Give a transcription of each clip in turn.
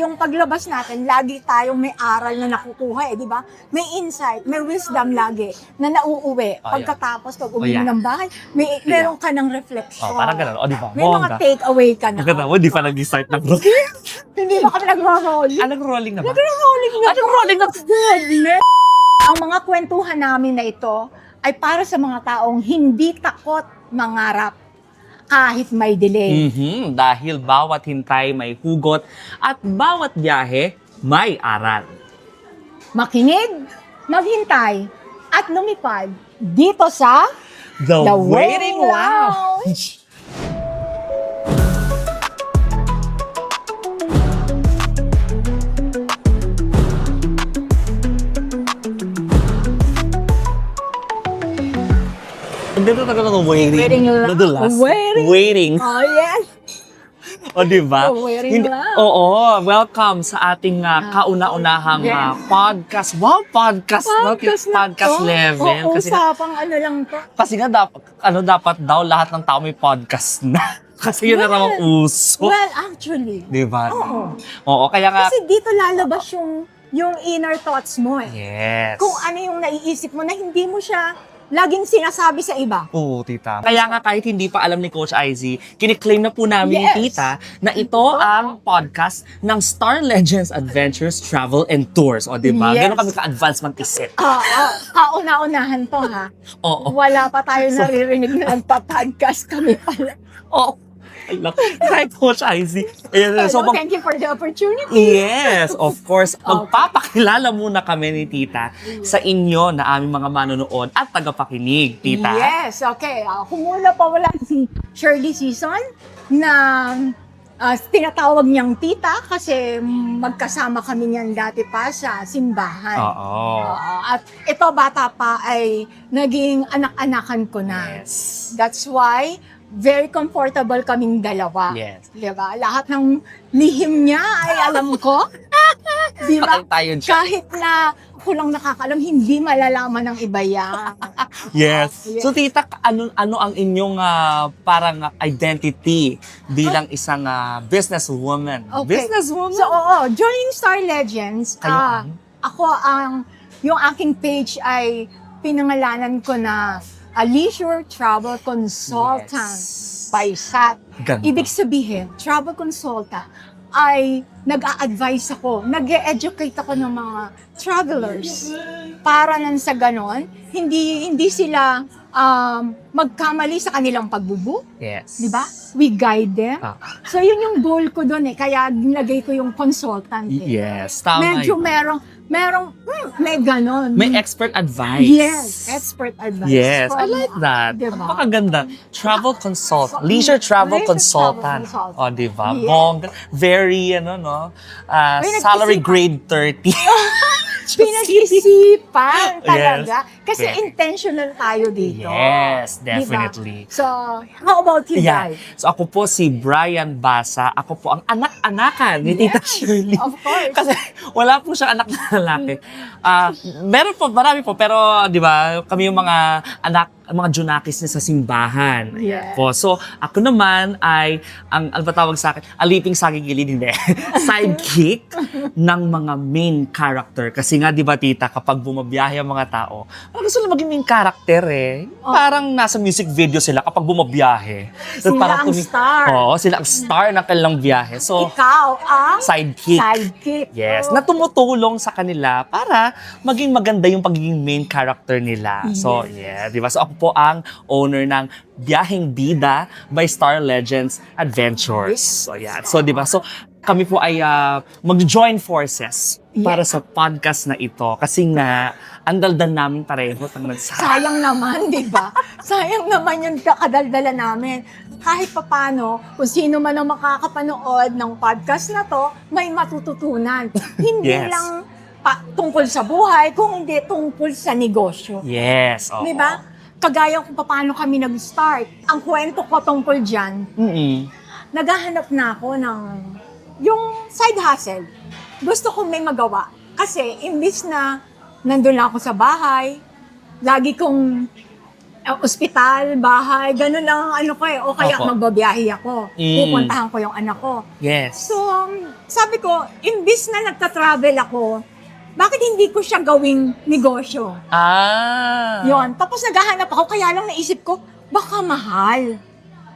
yung paglabas natin, lagi tayong may aral na nakukuha di ba? May insight, may wisdom lagi na nauuwi. Pagkatapos, pag uwi mo ng bahay, meron ka ng reflection. Parang ganun. O, di ba? May mga take-away ka na. Maganda mo, di pa nag-start ng rolling. Hindi ba kami nag-rolling? Nag-rolling na ba? Nag-rolling na. Nag-rolling na. Ang mga kwentuhan namin na ito ay para sa mga taong hindi takot mangarap kahit may delay. Dahil bawat hintay may hugot at bawat biyahe may aral. Makinig, maghintay, at lumipad dito sa The Waiting Lounge! Ang ganda talaga ng waiting. The last. Waiting. Oh, yes. O, di ba? Waiting lang. Oo, welcome sa ating kauna-unahang podcast. Wow, podcast level. Oo, Kasi usapang ano lang to. Kasi nga dapat daw lahat ng tao may podcast na. Kasi yun na namang uso. Well, actually. Di ba? Oo. Kaya nga. Kasi dito lalabas yung inner thoughts mo Yes. Kung ano yung naiisip mo na hindi mo siya laging sinasabi sa iba. Oo, tita. Kaya nga kahit hindi pa alam ni Coach IZ, kiniklaim na po namin ni tita na ito ang podcast ng Star Legends Adventures Travel and Tours. O, diba? Yes. Ganun kami ka-advance mag-isip. Kauna-unahan to ha. Oo. Wala pa tayo naririnig na nagpa-podcast kami pala. Oo. I love it. Coach IZ. Thank you for the opportunity. Yes, of course. Magpapakilala muna kami ni tita sa inyo na aming mga manonood at tagapakinig, tita. Yes, okay. Humula pa wala si Shirley Season na tinatawag niyang tita kasi magkasama kami niyan dati pa sa simbahan. Oo. At ito bata pa ay naging anak-anakan ko na. Yes. That's why very comfortable kaming dalawa. Yes. Diba? Lahat ng lihim niya ay alam ko. Diba? Tayo dyan. Kahit na ako lang nakakalam, hindi malalaman ng iba yan. Yes. So tita, ano ang inyong parang identity bilang isang businesswoman? Okay. Businesswoman? So, joining Star Legends, yung aking page ay pinangalanan ko na a leisure travel consultant by SAT. Ganda. Ibig sabihin, travel consultant ay nag-a-advise ako, nag-e-educate ako ng mga travelers para nang sa ganon, hindi sila magkamali sa kanilang pagbubook. Yes. Di ba? We guide them. So, yun yung goal ko doon kaya nilagay ko yung consultant. Yes, tama Medyo yun. may ganon. May expert advice. Yes, expert advice. Yes, I like that. Diba? Napakaganda. Travel consultant. Leisure travel consultant. consultant. O, diba? Yes. Bongga. Very, salary grade 30. Pinag-isipan talaga. Kasi Very. intentional tayo dito. Yes, Diba? definitely. So, how about you guys? So ako po si Brian Basa. Ako po ang anak-anakan ni Tita Shirley. Of course. Kasi wala po siyang anak na lalaki. Meron po, marami po. Pero, di ba, kami yung mga anak, mga junakis niya sa simbahan. Ayan Yes. po. So, ako naman ay, ano ba tawag sa akin? Aliping sa gigilid, hindi. Sidekick ng mga main character. Kasi nga, di ba, tita, kapag bumabiyahe ang mga tao, gusto nila maging main character eh. Parang nasa music video sila kapag bumabiyahe. Sila parang ang star. Oo, sila ang star ng kanilang biyahe. So, Ikaw ang sidekick. sidekick. Yes, na tumutulong sa kanila para maging maganda yung pagiging main character nila. So, yeah, di ba? So, ako po ang owner ng Biyaheng Bida by Star Legends Adventures. So, yeah. So, di ba? So, kami po ay mag-join forces para sa podcast na ito. Kasi nga, ang daldal namin pareho. Sayang naman, di ba? Sayang naman yung kadaldala namin. Kahit papano, kung sino man ang makakapanood ng podcast na to, may matututunan. Hindi Yes. lang tungkol sa buhay, kung hindi tungkol sa negosyo. Yes. Oo. Di ba? Kagaya kung paano kami nag-start. Ang kwento ko tungkol dyan, naghahanap na ako ng yung side hustle. Gusto kong may magawa. Kasi imbis na nandun lang ako sa bahay, lagi kong Ospital, bahay, ganun lang ang ano ko eh. O kaya Opo. magbabiyahe ako. Pupuntahan ko yung anak ko. Yes. So, sabi ko, imbis na nagta-travel ako, bakit hindi ko siya gawing negosyo? Yon. Tapos naghahanap ako, kaya lang naisip ko, baka mahal.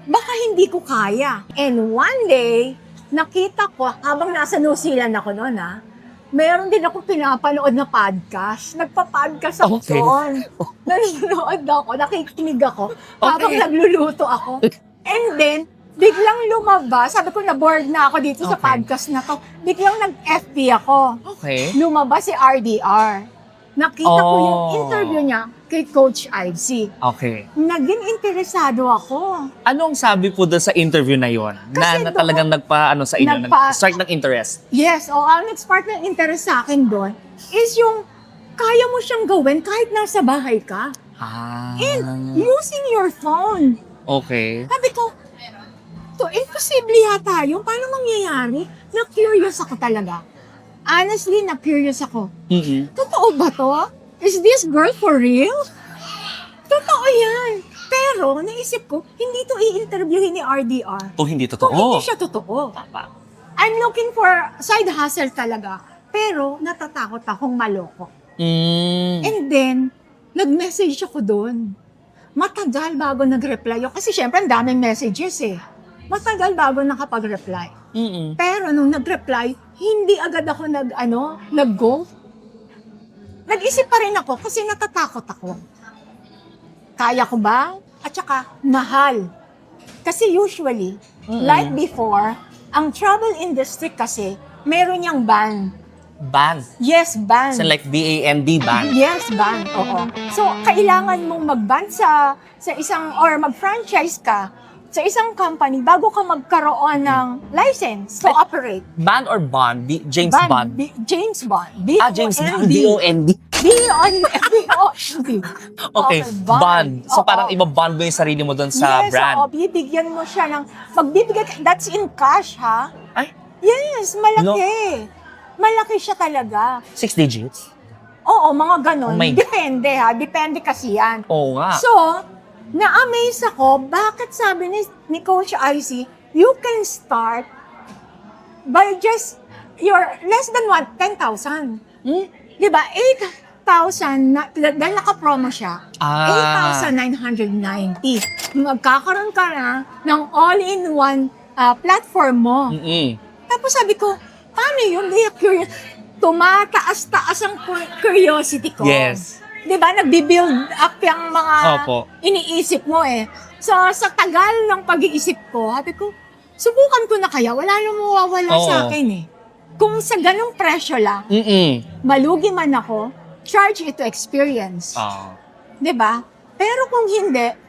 Baka hindi ko kaya. And one day, nakita ko, habang nasa New Zealand ako noon meron din ako pinapanood na podcast. Nagpa-podcast ako Okay. doon. Nanonood ako, nakikinig ako, habang Okay. nagluluto ako. And then, biglang lumabas, sabi ko na-bored na ako dito sa Okay. podcast na to. Biglang nag-FB ako. Okay. Lumabas si RDR. Nakita ko yung Oh. interview niya kay Coach IC. Okay. Naging interesado ako. Anong sabi po doon sa interview na yon? Kasi Na talagang nagpa, sa inyo, Nagpa- start ng interest? Yes, ang nag-spark ng interest sa akin doon is yung kaya mo siyang gawin kahit nasa bahay ka. And using your phone. Okay. Sabi ko, to imposible yata yung paano mangyayari? Na-curious ako talaga. Honestly, na-curious ako. Mm-mm. Totoo ba to? Is this girl for real? Totoo yan. Pero, naisip ko, hindi to i-interviewin ni RDR. Kung hindi Kung hindi totoo. siya totoo. I'm looking for side hustle talaga. Pero, natatakot akong maloko. And then, nag-message ako doon. Matagal bago nag-reply ako. Kasi syempre, ang daming messages eh. Matagal bago nakapag-reply. Mm-mm. Pero nung nag-reply, hindi agad ako nag-go. Nag-isip pa rin ako kasi natatakot ako. Kaya ko ba? At saka, mahal. Kasi usually, like before, ang travel industry kasi, meron niyang ban. Ban. Yes, ban. So like B-A-N-D, ban. Yes, ban. Oo. So, kailangan mong mag-ban sa isang, or mag-franchise ka sa isang company bago ka magkaroon ng license to operate. Ban or bond? James Bond. James Bond. James Bond. B-O-N-D. B-O-N-D. B-O-N-D. Okay, bond. So Oo. parang iba-bond mo yung sarili mo doon sa Yes, brand. oo. Bibigyan mo siya ng, that's in cash, ha? Ay, Yes, malaki. Malaki siya talaga. 6 digits? Oo, mga ganon. Oh my- Depende, ha? Depende kasi yan. Oo nga. So, na-amaze ako, bakit sabi ni Coach IC, you can start by just your less than 10,000. Diba? 8,000, dahil naka-promo siya, 8,990. Magkakaroon ka na ng all-in-one platform mo. Tapos sabi ko, paano yun? Di curious. Tumataas-taas ang curiosity ko. Yes. Diba? Nagbi-build up yung mga Opo. iniisip mo eh. So, sa tagal ng pag-iisip ko, sabi ko, subukan ko na kaya. Wala nang mawawala Oo. sa akin eh. Kung sa ganong presyo lang, Mm-mm. malugi man ako, charge it to experience. Diba? Pero kung hindi,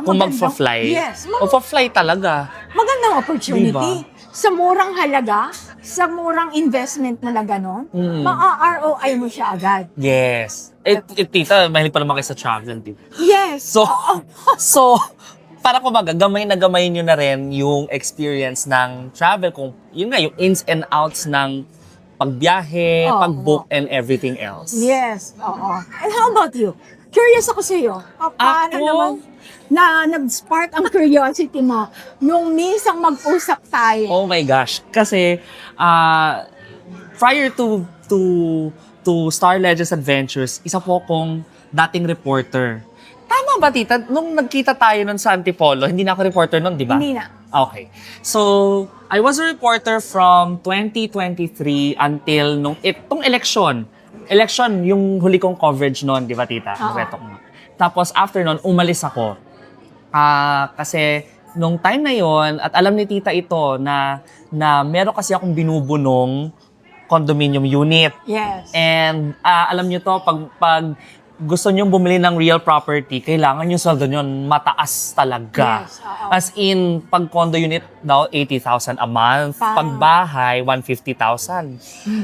Kung magfa-fly. Yes. Magfa-fly talaga. Magandang opportunity. Diba? Sa murang halaga, sa murang investment mo na gano'n, ma-ROI mo siya agad. Yes. Tita, mahilig pa naman kayo sa travel, tita. Yes. So, para kumbaga, gamay na gamay nyo na rin yung experience ng travel. Kung, yun nga, yung ins and outs ng pagbiyahe, Oo. pag-book, and everything else. Yes. Oo. And how about you? Curious ako sa iyo. Paano Ako? naman na nag-spark ang curiosity mo nung minsan mag-usap tayo? Oh my gosh. Kasi, prior to Star Legends Adventures, isa po akong dating reporter. Tama ba, tita? Nung nagkita tayo nun sa Antipolo, hindi na ako reporter nun, di ba? Hindi na. Okay. So, I was a reporter from 2023 until nung itong election. Election, yung huli kong coverage nun, di ba, tita? Oo. Reto ko nga. Tapos, after nun, umalis ako. Kasi, nung time na yon at alam ni tita ito na meron kasi akong binubunong condominium unit. Yes. And alam nyo to, pag gusto nyo bumili ng real property, kailangan yung sweldo nyo mataas talaga. Yes, oo. As in, pag condo unit daw, 80,000 a month. Pag bahay, 150,000.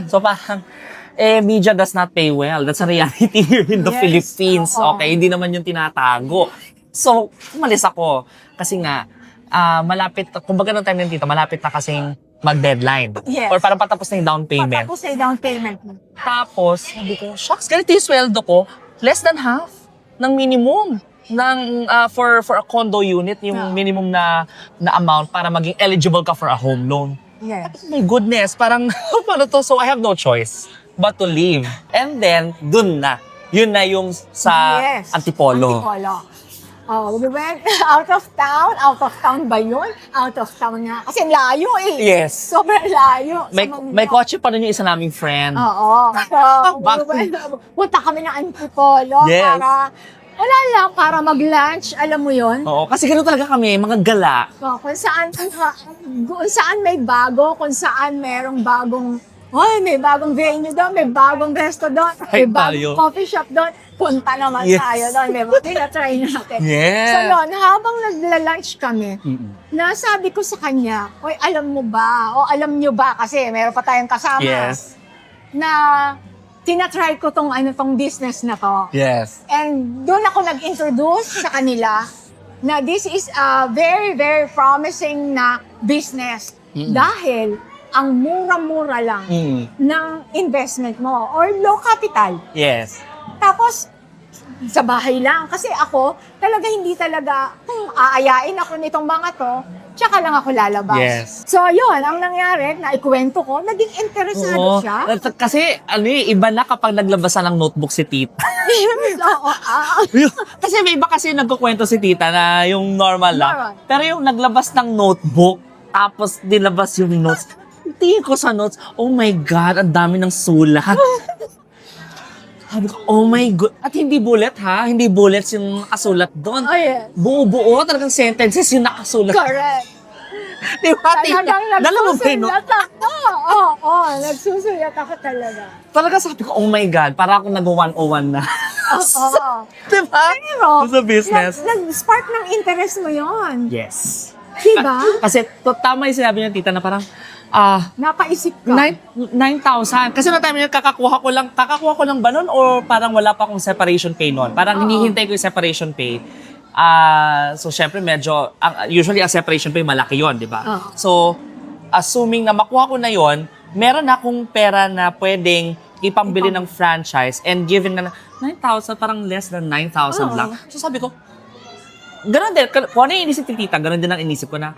So parang, media does not pay well. That's a reality here in the Yes, Philippines. oo. Okay, hindi naman yung tinatago. So, umalis ako. Kasi nga, malapit, kumbaga ng time ng tita, malapit na kasing mag-deadline. Yes. Or parang patapos na yung down payment. Patapos na yung down payment mo. Tapos, sabi ko, shucks, ganito yung sweldo ko. Less than half ng minimum. for a condo unit, yung Yeah. minimum na amount para maging eligible ka for a home loan. Yes. My goodness, parang paano to? So I have no choice but to leave. And then, dun na. Yun na yung sa Yes. Antipolo. Oh, we went out of town. Out of town ba yun? Out of town nga. Kasi layo eh. Yes. Sobrang layo. May, Sa may kotse pa rin yung isa naming friend. Oo. So, punta kami ng Antipolo Yes. para, wala lang, para mag-lunch. Alam mo yun? Oo, kasi gano'n talaga kami, mga gala. So, kung saan may bago, kung saan merong bagong, may bagong venue doon, may bagong resto doon, may Ay, bagong tayo. coffee shop doon, punta naman Yes. tayo doon. Tinatry natin. Yes. So yun, habang nagla-lunch kami, Mm-mm. nasabi ko sa kanya, "Oy, alam mo ba, o alam nyo ba, kasi meron pa tayong kasama, Yes. na tinatry ko tong business na to." Yes. And doon ako nag-introduce sa kanila na this is a very, very promising na business. Mm. Dahil ang mura-mura lang ng investment mo or low capital. Yes. Tapos, sa bahay lang. Kasi ako, hindi talaga, aayain ako nitong mga to, tsaka lang ako lalabas. Yes. So, yun, ang nangyari, na ikwento ko, naging interesado Oo. siya. Kasi, iba na kapag naglabasan ng notebook si tita. Oo, Kasi may iba kasi nagkukwento si tita na yung normal lang. Normal. Pero yung naglabas ng notebook, tapos nilabas yung notes. Tingin ko sa notes, oh my God, ang dami ng sulat. Sabi ko, oh my God. At hindi bullet ha, hindi bullets yung nakasulat doon. Oh, yes. Buo-buo, talagang sentences yung nakasulat. Correct. Di ba? Talagang Dala mo ba yun, no? nagsusulat ako. Oo, nagsusulat ako talaga. Talaga sabi ko, oh my God, para akong nag-101 na. Oo. Di ba? Pero, Sa business. nag-spark ng interest mo yon. Yes. Diba? Kasi tama yung sinabi ng tita na parang, Napaisip ka. 9,000. Kasi noong time yun, kakakuha ko lang ba nun or parang wala pa akong separation pay nun? Parang hinihintay ko yung separation pay. So, syempre medyo, usually ang separation pay malaki yon, di ba? Oo. So, assuming na makuha ko na yon, meron akong pera na pwedeng ipambili ng franchise and given na 9,000, parang less than 9,000 Oo. lang. So, sabi ko, ganun din. Kung ano yung inisip ni tita, ganun din ang inisip ko na,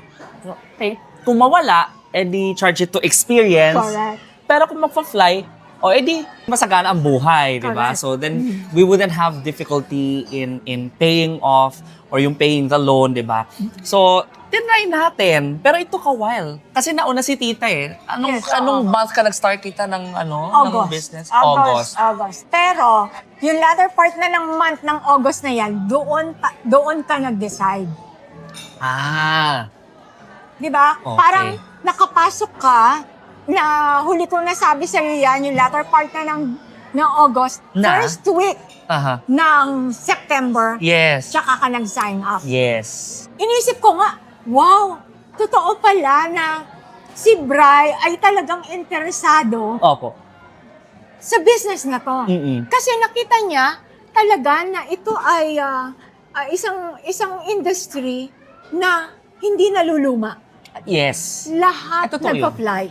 okay, kung mawala, edi charge it to experience. Correct. Pero kung magpa-fly, edi masagana ang buhay, di ba? Correct. So then, we wouldn't have difficulty in paying off or yung paying the loan, di ba? So, tinry natin. Pero it took a while. Kasi nauna si tita eh. Anong month ka nag-start tita ng ng business? August. Pero, yung latter part na ng month ng August na yan, doon ka nag-decide. Di ba? Okay. Parang nakapasok ka na huli ko nasabi sa iyo yan, yung latter part na ng August, Na? first week ng September, Yes. tsaka ka nag-sign up. Yes. Inisip ko nga, wow, totoo pala na si Bri ay talagang interesado Opo. sa business na to. Mm-mm. Kasi nakita niya talaga na ito ay isang industry na hindi naluluma. Yes. Lahat Totoo yun. nagpa-fly.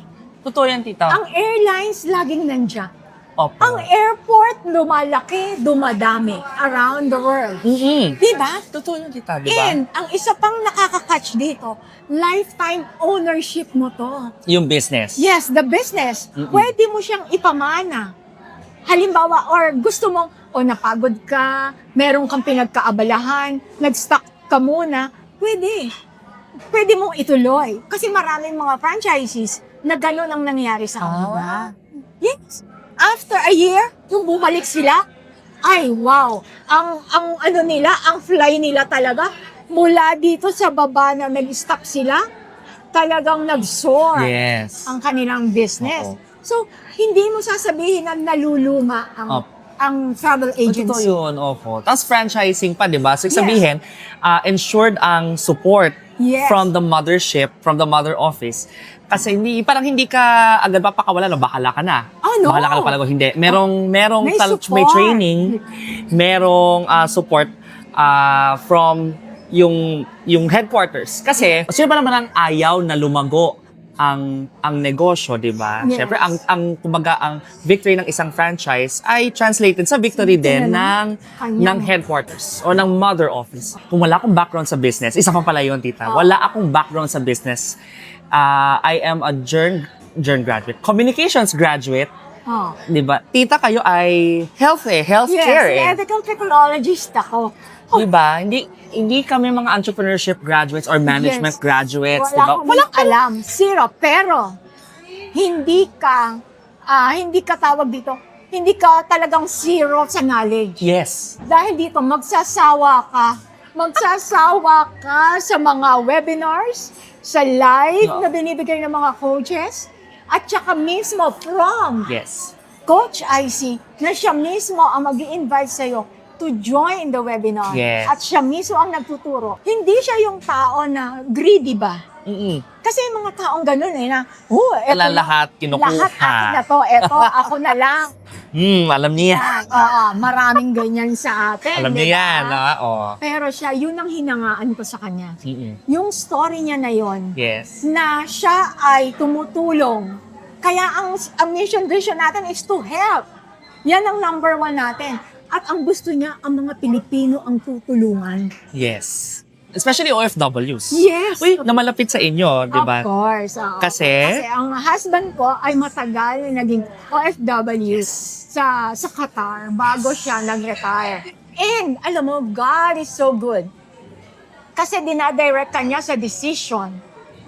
Totoo yan, tita. Ang airlines laging nandiyan. Opo. Ang airport lumalaki, dumadami around the world. Mm-mm. Di ba? Totoo yan, tita, di ba? And ang isa pang nakaka-catch dito, lifetime ownership mo to. Yung business. Yes, the business. Mm-mm. Pwede mo siyang ipamana. Halimbawa, or gusto mong, napagod ka, meron kang pinagkaabalahan, nag-stuck ka muna, pwede. Pwede mong ituloy. Kasi maraming mga franchises na gano'n ang nangyari sa kanila. Yes. After a year, yung bumalik sila, ay wow, ang fly nila talaga, mula dito sa baba na nag-stop sila, talagang nag-soar Yes. ang kanilang business. Oo. So, hindi mo sasabihin na naluluma ang travel agency. Totoo yun, opo. Tapos franchising pa, di ba? So, Yes. sabihin, ensured ang support Yes. from the mothership, from the mother office. Kasi parang hindi ka agad papakawalan, bahala ka na. Oh, no. Bahala ka na pala. Hindi. Merong May may support. training, merong support from yung headquarters. Kasi, sino ba naman ang ayaw na lumago ang negosyo, 'di ba? Yes. Syempre ang kumbaga ang victory ng isang franchise ay translated sa victory din ng Kanya. headquarters or ng mother office. Kung wala akong background sa business, isa pa pala 'yon, tita. Wala akong background sa business. I am a journey graduate, communications graduate, Oh. 'di ba? Tita, kayo ay healthcare. Yes, medical technologist ako. 'Di ba? Hindi kami mga entrepreneurship graduates or management Yes. graduates, 'di Wala ba? akong alam. Zero. Pero, hindi ka tawag dito, hindi ka talagang zero sa knowledge. Yes. Dahil dito, magsasawa ka sa mga webinars, sa live na binibigay ng mga coaches, at saka mismo from Yes. Coach IC na siya mismo ang mag-i-invite sa'yo to join the webinar. Yes. At siya mismo ang nagtuturo. Hindi siya yung tao na greedy ba? Mm-mm. Kasi yung mga taong ganun na, eto Lahat kinukuha. lahat akin na to, eto, ako na lang. Alam niya. Oo, maraming ganyan sa atin. Alam di niya ba? yan, ha? Oh. Pero siya, yun ang hinangaan ko sa kanya. Mm-mm. Yung story niya na yon, Yes. na siya ay tumutulong. Kaya ang mission vision natin is to help. Yan ang number 1 natin. At ang gusto niya, ang mga Pilipino ang tutulungan. Yes. Especially OFWs. Yes. Uy, na malapit sa inyo, di ba? Of course. Oo. Kasi? Kasi ang husband ko ay matagal na naging OFW sa Qatar bago siya nag-retire. And alam mo, God is so good. Kasi dinadirect ka niya sa decision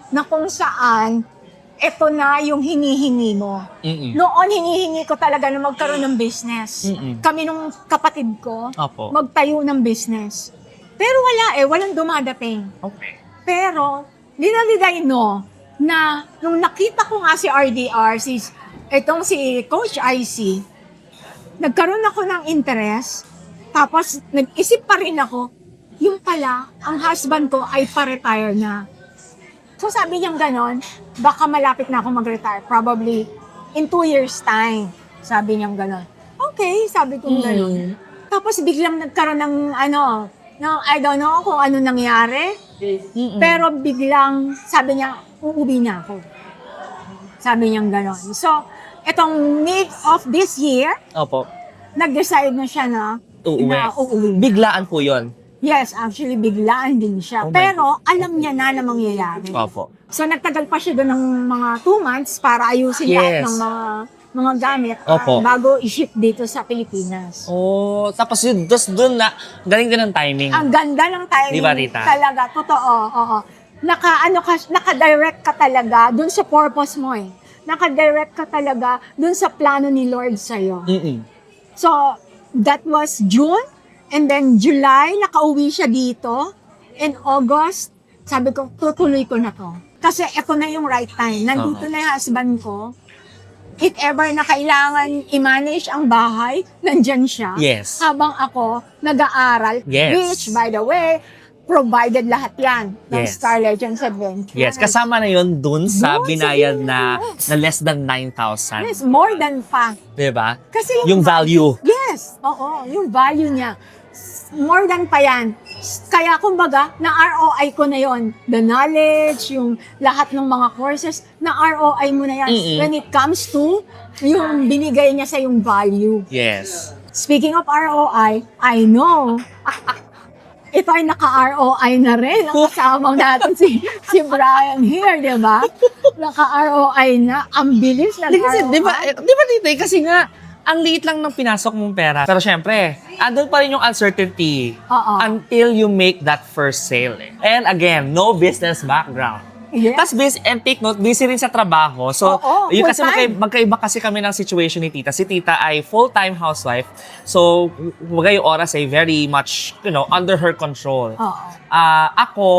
na kung saan ito na yung hinihingi mo. Mm-mm. Noon, hinihingi ko talaga na magkaroon ng business. Mm-mm. Kami nung kapatid ko, Opo. magtayo ng business. Pero walang dumadating. Okay. Pero, linaliday no, na nung nakita ko nga si RDR, itong si Coach IC, nagkaroon ako ng interest, tapos nag-isip pa rin ako, yung pala, ang husband ko ay pa-retire na. So sabi niyang ganon, baka malapit na ako mag-retire, probably in 2 years time. Sabi niyang ganon. Okay, sabi ko ganon. Tapos biglang nagkaroon ng I don't know kung ano nangyari. Pero biglang, sabi niya, uuwi na ako. Sabi niyang ganon. So, itong mid of this year, Opo. nag-decide na siya na uuwi. Biglaan po yon. Yes, actually, biglaan din siya. Oh my Pero, alam niya na mangyayari. Opo. So, nagtagal pa siya doon ng mga 2 months para ayusin lahat Yes. ng mga gamit Opo. bago i-ship dito sa Pilipinas. Oh, tapos yun, doon na, galing din ang timing. Ang ganda ng timing. Di ba, Rita? Talaga, totoo. Oo. Naka-direct ka talaga dun sa purpose mo eh. Naka-direct ka talaga dun sa plano ni Lord sa'yo. Mm-mm. So, that was June. And then July, nakauwi siya dito. In August, sabi ko, tutuloy ko na to. Kasi ito na yung right time. Nandito na yung husband ko. If ever na kailangan i-manage ang bahay, nandyan siya. Yes. Habang ako nag-aaral. Yes. Which, by the way, provided lahat yan ng Yes. Star Legends Adventure. Yes, kasama na yun dun sa Doon sa binayad binayad. na less than 9,000. Yes, more than pa. Diba? Kasi Yung value. Yes, oo, yung value niya. More than pa yan. Kaya kumbaga, na-ROI ko na yon. The knowledge, yung lahat ng mga courses, na-ROI mo na yan. Mm-mm. When it comes to yung binigay niya sa yung value. Yes. Speaking of ROI, I know, ito ay naka-ROI na rin. Ang kasamang natin si Brian here, di ba? Naka-ROI na. Ang bilis ng Kasi, ROI. di ba dito, kasi nga, ang liit lang ng pinasok mong pera. Pero syempre, andun pa rin yung uncertainty Oo. until you make that first sale. Eh. And again, no business background. Yes. Tapos busy, and take note, busy rin sa trabaho. So, Oo, yun kasi full-time. magkaiba kasi kami ng situation ni Tita. Si Tita ay full-time housewife. So, wagay yung oras ay very much, under her control. Oo. Ako,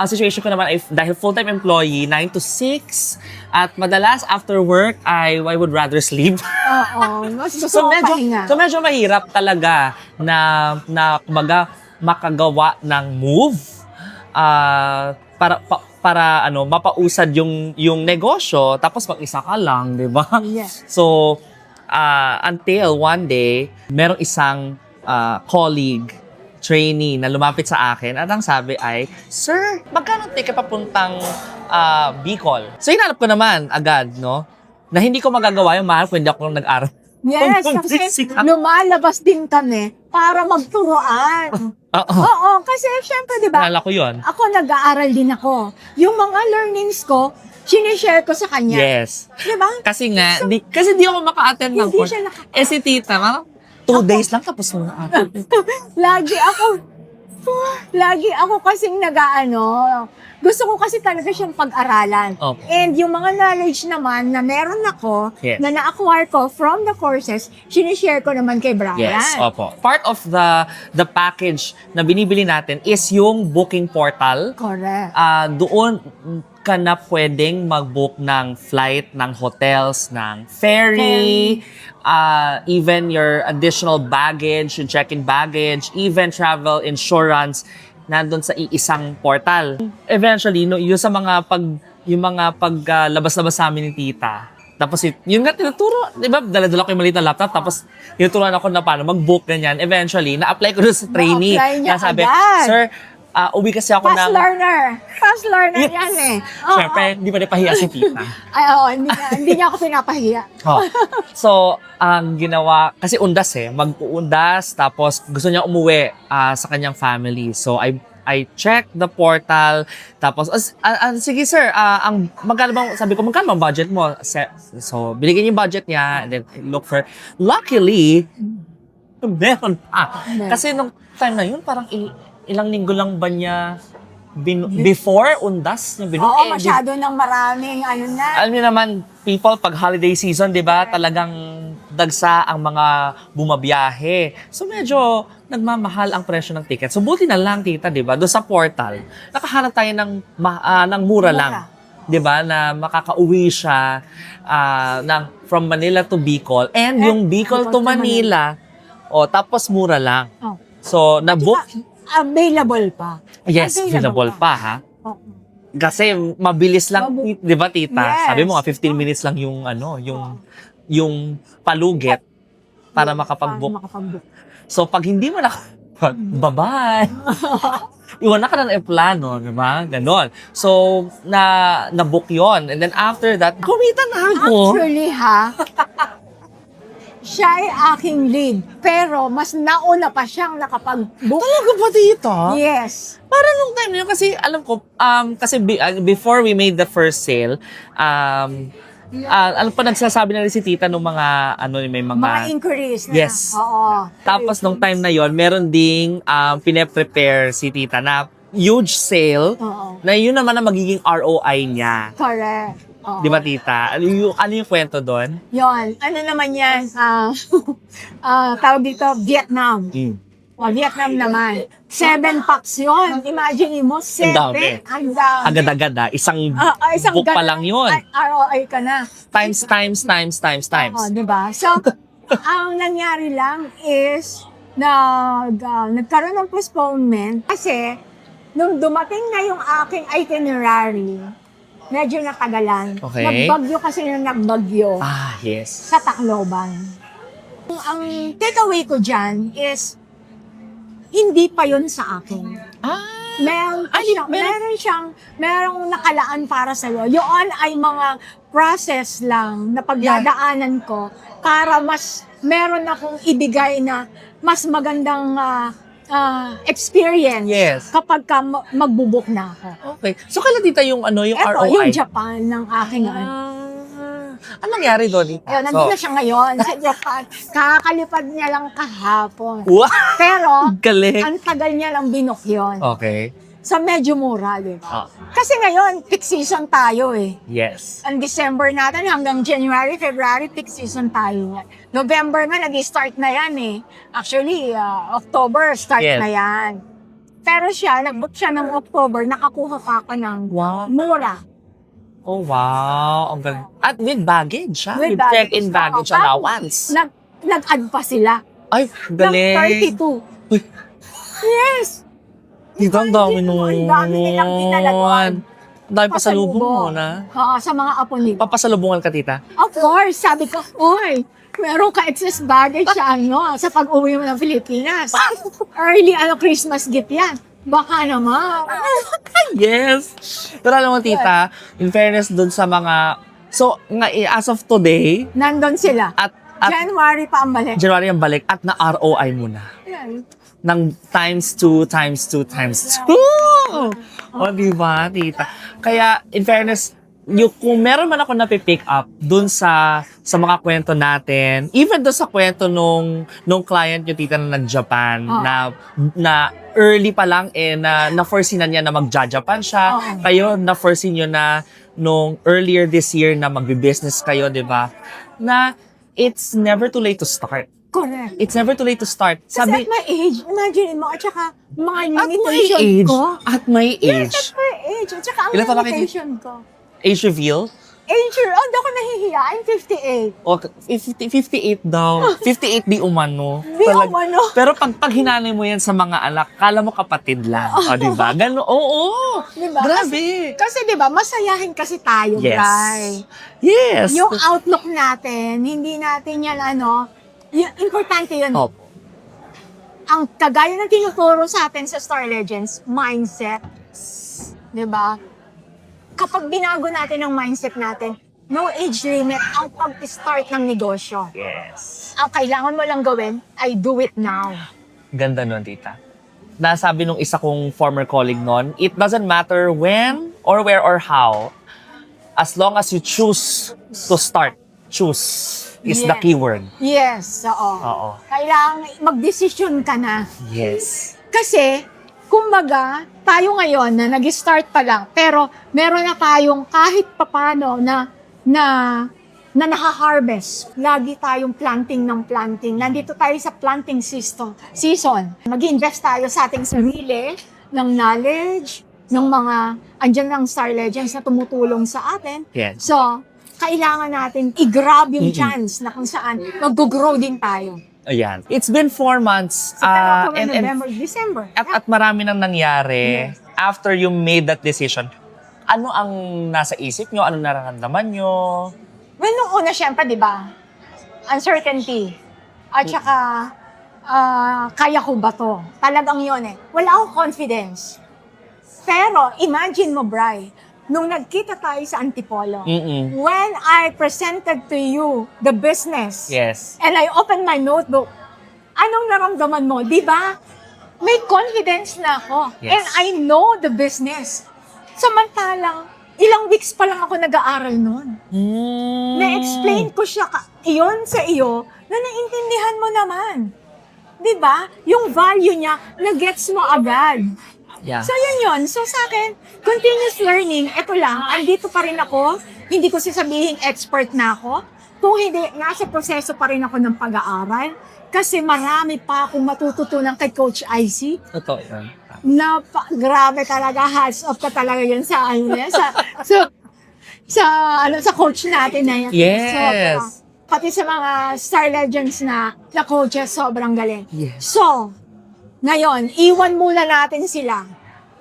ang situation ko naman ay dahil full-time employee, 9 to 6. At madalas after work, I would rather sleep. Oo. Mas gusto So ko medyo, pahinga. so medyo mahirap talaga na kumbaga makagawa ng move para mapausad yung negosyo tapos mag-isa ka lang, 'di ba? Yes. So until one day merong isang colleague trainee na lumapit sa akin at ang sabi ay, "Sir, magkano ticket papuntang Bicol. So, hinanap ko naman agad, no? Na hindi ko magagawa yung mahal kung hindi ako nag-aral. Yes, Kung kasi basic. lumalabas din kami para magturuan. Oo. Oo, kasi syempre, di ba, Naalala ko yun. ako nag-aaral din ako. Yung mga learnings ko, sinishare ko sa kanya. Yes. Di ba? Kasi nga, kasi di ako maka-attend ng Hindi course. siya Si tita, 2 days lang tapos mo na attend. Lagi ako kasing gusto ko kasi talaga siyang pag-aralan. Okay. And yung mga knowledge naman na meron ako, Yes. na na-acquire ko from the courses, sinishare ko naman kay Brian. Yes, opo. Part of the package na binibili natin is yung booking portal. Correct. Doon ka na pwedeng mag-book ng flight, ng hotels, ng ferry, even your additional baggage, yung check-in baggage, even travel insurance, nandun sa iisang portal. Eventually, no, yung mga paglabas-labas sa amin ni tita. Tapos yun nga tinuturo, di ba? Dala-dala ko yung maliit na laptop, tapos tinuturuan ako na paano mag-book ganyan. Eventually, na-apply ko doon sa trainee. Na-apply niya Sabi, agad. sir, uwi kasi ako Fast learner. Fast learner Yes. yan eh. Oo. Siyempre, hindi pa napahiya si tita. Ay, oo, hindi niya ako pinapahiya. Oh. So, ang ginawa, kasi undas mag-uundas, tapos gusto niya umuwi sa kanyang family. So, I checked the portal, tapos, sige sir, magkano bang, sabi ko, magkano bang budget mo? So, binigyan niya yung budget niya, and then I look for, luckily, meron pa. Kasi nung time na yun, parang ilang linggo lang ba niya before undas niya Oo, masyado ng maraming na. Alam niyo naman, people, pag holiday season, di ba, talagang dagsa ang mga bumabiyahe. So, medyo nagmamahal ang presyo ng ticket. So, buti na lang, tita, di ba, doon sa portal, nakahanap tayo ng mura lang. Di ba, na makakauwi siya from Manila to Bicol. And yung Bicol to Manila, tapos mura lang. Oh. So, na-book. Available pa. Yes, available pa, ha? Oo. Kasi mabilis lang, 'di ba tita? Yes. Sabi mo nga 15 minutes lang yung palugit para makapag-book. So pag hindi mo bye-bye. Iwan na ka na ng plano, di ba? Ganon. So, na-book yon. And then after that, kumita na ako. Actually, siya ay aking lead. Pero mas nauna pa siyang nakapag-book. Talaga ba tita? Yes. Para nung time na yun, kasi alam ko, kasi before we made the first sale, alam pa nagsasabi na rin si tita nung mga, may Mga inquiries na. Yes. Oo. Tapos nung time na yon, meron ding pine-prepare si tita na huge sale, Oo. na yun naman ang magiging ROI niya. Correct. Oo. Di ba tita? Ano yung kwento doon? Yun. Ano naman yan? Tawag dito, Vietnam. O, Vietnam naman. 7 packs yun. Imagine mo, 7. dami. Ang dami. Agad-agad isang book pa lang yun. ROI ka na. Times. Oo, diba? So, ang nangyari lang is, nagkaroon ng postponement kasi nung dumating na yung aking itinerary, medyo natagalan. Okay. Nagbagyo kasi nagbagyo Yes. sa Tacloban. Ang takeaway ko dyan is, hindi pa yun sa akin. Merong nakalaan para sa'yo. Yun ay mga process lang na pagdadaanan ko para mas meron akong ibigay na mas magandang experience Yes. kapag magbubuk na ako. Okay. So, kailan tita yung yung Eto, ROI? yung Japan ng aking Anong nangyari doon, tita? Ayun, nandun na siya ngayon sa Japan. Kakalipad niya lang kahapon. Wow! Pero, Galing. ang tagal niya lang binok yun. Okay. Sa medyo mura, di ba? Kasi ngayon, peak season tayo eh. Yes. Ang December natin hanggang January, February, peak season tayo. November nga, nag-start na yan eh. Actually, October, start Yes. na yan. Pero siya, nag-book siya ng October, nakakuha pa ako ng mura. Oh, wow. Ang galing. At with baggage, ha? With baggage. check-in baggage Oo, allowance. Nag-add pa sila. Ay, galing. Ng 32. Uy. Yes! Dito, ang dami nun. Ang dami nilang dinalaguan. Ang dami pasalubong mo, na. Oo, sa mga apo nila. Papasalubungan ka, tita? Of course, sabi ko, oy, meron ka excess baggage sa sa pag-uwi mo ng Pilipinas. Early Christmas gift yan. Baka naman. Yes! Pero alam mo, tita, in fairness dun sa mga... So, as of today, Nandun sila. at January pa ang balik. January ang balik, at na-ROI mo na. Yan. Ng times 2, times 2, times 2. O, diba, tita? Kaya, in fairness, kung meron man ako napipick up dun sa mga kwento natin, even dun sa kwento nung client nyo, tita, na nag-Japan, Oh. na early pa lang, na-foresee na niya na mag-Japan siya. Oh. Kayo, na-foresee nyo na nung earlier this year na magbe-business kayo, di ba? Na it's never too late to start. Correct. It's never too late to start. Kasi at my age, imagine mo, at saka mga At my limitation age. ko. At my Yes, age. at my age. At saka ang Ilan taon na kayo? limitation ko. Age reveal? Age, hindi ako nahihiya. I'm 58. O, 58 daw. 58 di umano. Di umano. Pero pag hinanay mo yan sa mga anak, kala mo kapatid lang. O, di ba? Gano'n. Oo. Diba? Grabe. Kasi di ba, masayahin kasi tayo, Yes. Bri. Yes. Yung outlook natin, hindi natin yan importante yun. Opo. Ang kagaya ng tinuturo sa atin sa Star Legends, mindset. Di ba? Kapag binago natin ang mindset natin, no age limit ang pag-start ng negosyo. Yes. Ang kailangan mo lang gawin ay do it now. Ganda nun, tita. Nasabi nung isa kong former colleague nun, it doesn't matter when or where or how, as long as you choose to start. Choose is the Yes. key word. Yes, oo. Oo. Kailangan mag-desisyon ka na. Yes. Kasi, kumbaga, tayo ngayon na nag-start pa lang, pero meron na tayong kahit papano na naha-harvest. Lagi tayong planting ng planting. Nandito tayo sa planting season. Mag-invest tayo sa ating sarili, ng knowledge, ng mga, andyan ng Star Legends na tumutulong sa atin. Yes. So, kailangan natin i-grab yung chance na kung saan mag-grow din tayo. Ayan. It's been 4 months. September, October, And November, December. at marami nang nangyari after you made that decision. Ano ang nasa isip nyo? Ano nararamdaman nyo? Well, nung una, syempre, di ba? Uncertainty. At saka, kaya ko ba to? Talagang yun eh. Wala akong confidence. Pero, imagine mo, Bri, nung nagkita tayo sa Antipolo, Mm-mm. when I presented to you the business, Yes. and I opened my notebook, anong naramdaman mo? Di ba? May confidence na ako. Yes. And I know the business. Samantalang, ilang weeks pa lang ako nag-aaral noon. Na-explain ko siya iyon sa iyo na naintindihan mo naman. Di ba? Yung value niya, na-gets mo agad. Yeah. So, yun. So, sa akin, continuous learning, eto lang, andito pa rin ako. Hindi ko sasabihin expert na ako. Kung hindi, nasa proseso pa rin ako ng pag-aaral. Kasi marami pa akong matututunan kay Coach IC. Totoo yan. Grabe talaga, hats off ka talaga yun sa sa coach natin na yan. Yes. Pati sa mga Star Legends na coaches, sobrang galing. Yes. So, ngayon, iwan muna natin sila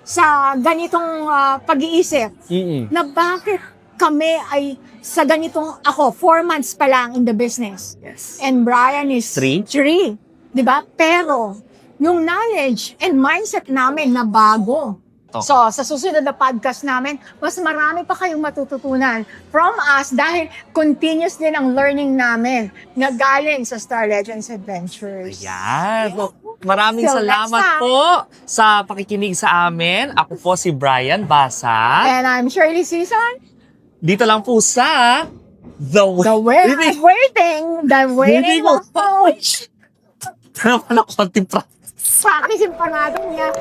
sa ganitong pag-iisip Mm-mm. na bakit kami ay sa ganitong, ako, 4 months pa lang in the business. Yes. And Brian is 3. 3. Diba? Pero, yung knowledge and mindset namin na bago. To. So, sa susunod na podcast namin, mas marami pa kayong matututunan from us dahil continuous din ang learning namin na galing sa Star Legends Adventures. Ayan. So, maraming So, salamat next time. po sa pakikinig sa amin. Ako po si Brian Basa. And I'm Shirley Season. Dito lang po sa The The waiting coach. Tama na konting practice. Practice pa natin yan.